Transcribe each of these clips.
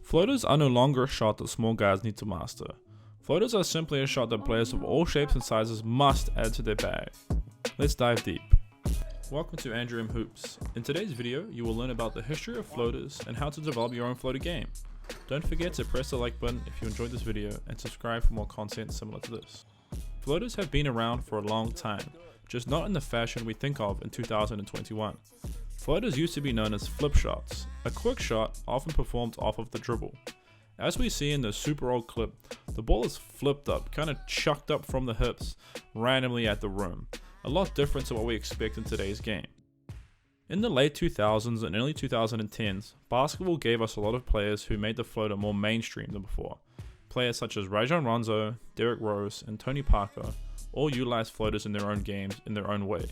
Floaters are no longer a shot that small guys need to master. Floaters are simply a shot that players of all shapes and sizes must add to their bag. Let's dive deep. Welcome to Andrew M. Hoops. In today's video, you will learn about the history of floaters and how to develop your own floater game. Don't forget to press the like button if you enjoyed this video and subscribe for more content similar to this. Floaters have been around for a long time, just not in the fashion we think of in 2021. Floaters used to be known as flip shots, a quick shot often performed off of the dribble. As we see in the super old clip, the ball is flipped up, kind of chucked up from the hips, randomly at the rim. A lot different to what we expect in today's game. In the late 2000s and early 2010s, basketball gave us a lot of players who made the floater more mainstream than before. Players such as Rajon, Rondo, Derrick, and Tony Parker all utilized floaters in their own games in their own way.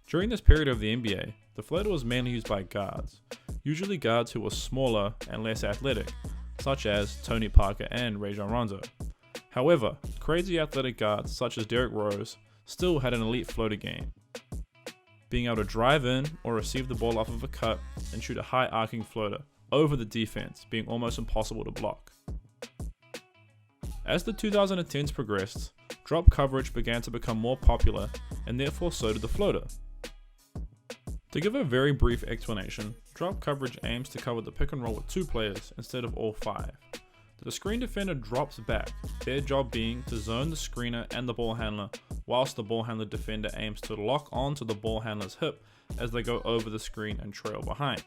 During this period of the NBA, the floater was mainly used by guards, usually guards who were smaller and less athletic, such as Tony Parker and Rajon Rondo. However, crazy athletic guards such as Derrick still had an elite floater game, being able to drive in or receive the ball off of a cut and shoot a high arcing floater over the defense, being almost impossible to block. As the 2010s progressed, drop coverage began to become more popular, and therefore so did the floater. To give a very brief explanation, drop coverage aims to cover the pick and roll with two players instead of all five. The screen defender drops back, their job being to zone the screener and the ball handler, whilst the ball handler defender aims to lock onto the ball handler's hip as they go over the screen and trail behind.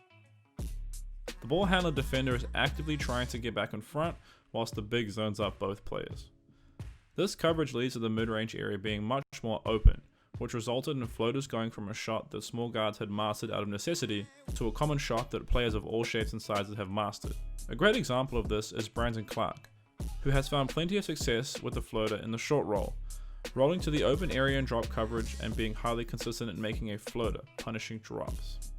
The ball handler defender is actively trying to get back in front, whilst the big zones up both players. This coverage leads to the mid-range area being much more open, which resulted in floaters going from a shot that small guards had mastered out of necessity to a common shot that players of all shapes and sizes have mastered. A great example of this is Brandon Clarke, who has found plenty of success with the floater in the short roll, rolling to the open area in drop coverage and being highly consistent in making a floater, punishing drops.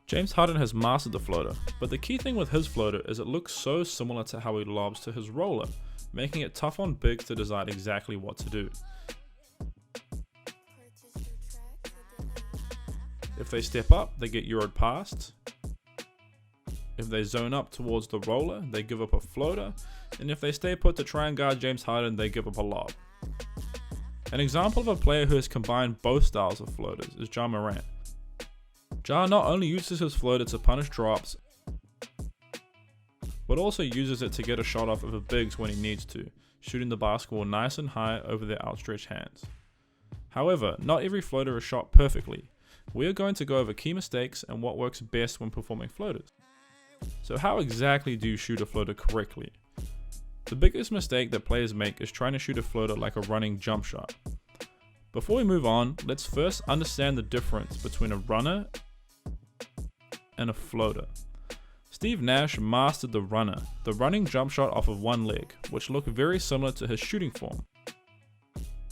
James Harden has mastered the floater, but the key thing with his floater is it looks so similar to how he lobs to his roller, making it tough on bigs to decide exactly what to do. If they step up, they get euroed past. If they zone up towards the roller, they give up a floater. And if they stay put to try and guard James Harden, they give up a lob. An example of a player who has combined both styles of floaters is Ja Morant. Ja not only uses his floater to punish drops, but also uses it to get a shot off of a bigs when he needs to, shooting the basketball nice and high over their outstretched hands. However, not every floater is shot perfectly. We are going to go over key mistakes and what works best when performing floaters. So how exactly do you shoot a floater correctly? The biggest mistake that players make is trying to shoot a floater like a running jump shot. Before we move on, let's first understand the difference between a runner and a floater. Steve Nash mastered the runner, the running jump shot off of one leg, which looked very similar to his shooting form.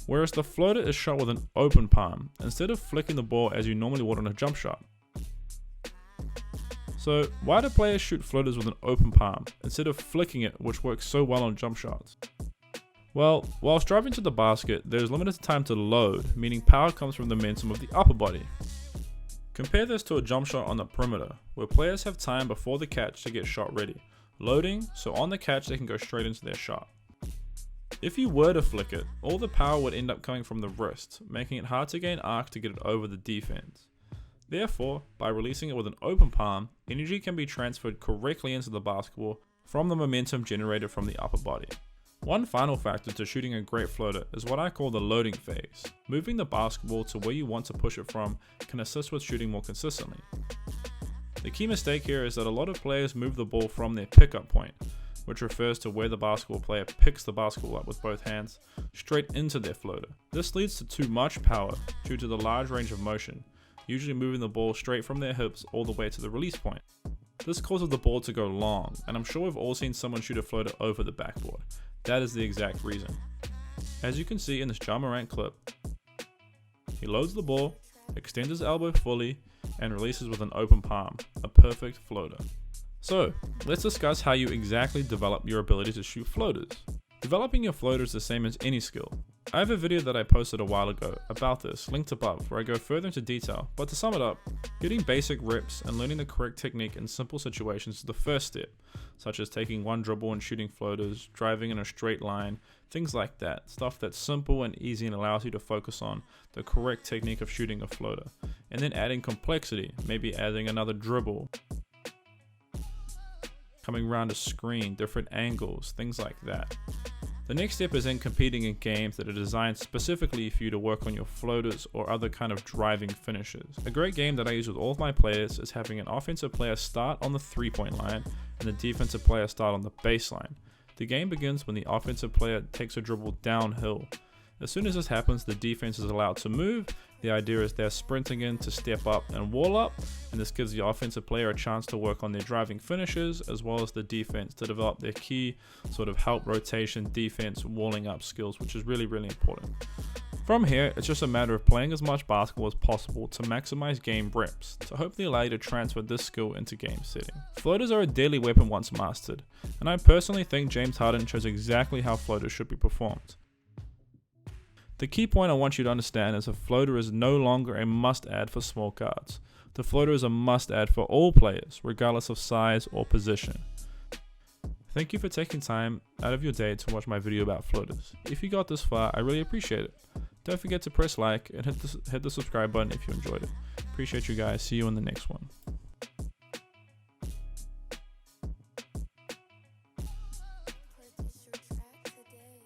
Whereas the floater is shot with an open palm, instead of flicking the ball as you normally would on a jump shot. So why do players shoot floaters with an open palm, instead of flicking it, which works so well on jump shots? Well, whilst driving to the basket, there is limited time to load, meaning power comes from the momentum of the upper body. Compare this to a jump shot on the perimeter, where players have time before the catch to get shot ready, loading, so on the catch they can go straight into their shot. If you were to flick it, all the power would end up coming from the wrist, making it hard to gain arc to get it over the defense. Therefore, by releasing it with an open palm, energy can be transferred correctly into the basketball from the momentum generated from the upper body. One final factor to shooting a great floater is what I call the loading phase. Moving the basketball to where you want to push it from can assist with shooting more consistently. The key mistake here is that a lot of players move the ball from their pickup point, which refers to where the basketball player picks the basketball up with both hands, straight into their floater. This leads to too much power due to the large range of motion, usually moving the ball straight from their hips all the way to the release point. This causes the ball to go long, and I'm sure we've all seen someone shoot a floater over the backboard. That is the exact reason. As you can see in this Ja Morant clip, he loads the ball, extends his elbow fully, and releases with an open palm, a perfect floater. So, let's discuss how you exactly develop your ability to shoot floaters. Developing your floater is the same as any skill. I have a video that I posted a while ago about this, linked above, where I go further into detail, but to sum it up, getting basic reps and learning the correct technique in simple situations is the first step, such as taking one dribble and shooting floaters, driving in a straight line, things like that, stuff that's simple and easy and allows you to focus on the correct technique of shooting a floater, and then adding complexity, maybe adding another dribble, coming around a screen, different angles, things like that. The next step is in competing in games that are designed specifically for you to work on your floaters or other kind of driving finishes. A great game that I use with all of my players is having an offensive player start on the 3-point line and the defensive player start on the baseline. The game begins when the offensive player takes a dribble downhill. As soon as this happens, the defense is allowed to move. The idea is they're sprinting in to step up and wall up, and this gives the offensive player a chance to work on their driving finishes as well as the defense to develop their key sort of help rotation, defense, walling up skills, which is really, really important. From here, it's just a matter of playing as much basketball as possible to maximize game reps, to hopefully allow you to transfer this skill into game setting. Floaters are a deadly weapon once mastered, and I personally think James Harden shows exactly how floaters should be performed. The key point I want you to understand is a floater is no longer a must-add for small guards. The floater is a must-add for all players, regardless of size or position. Thank you for taking time out of your day to watch my video about floaters. If you got this far, I really appreciate it. Don't forget to press like and hit the subscribe button if you enjoyed it. Appreciate you guys. See you in the next one.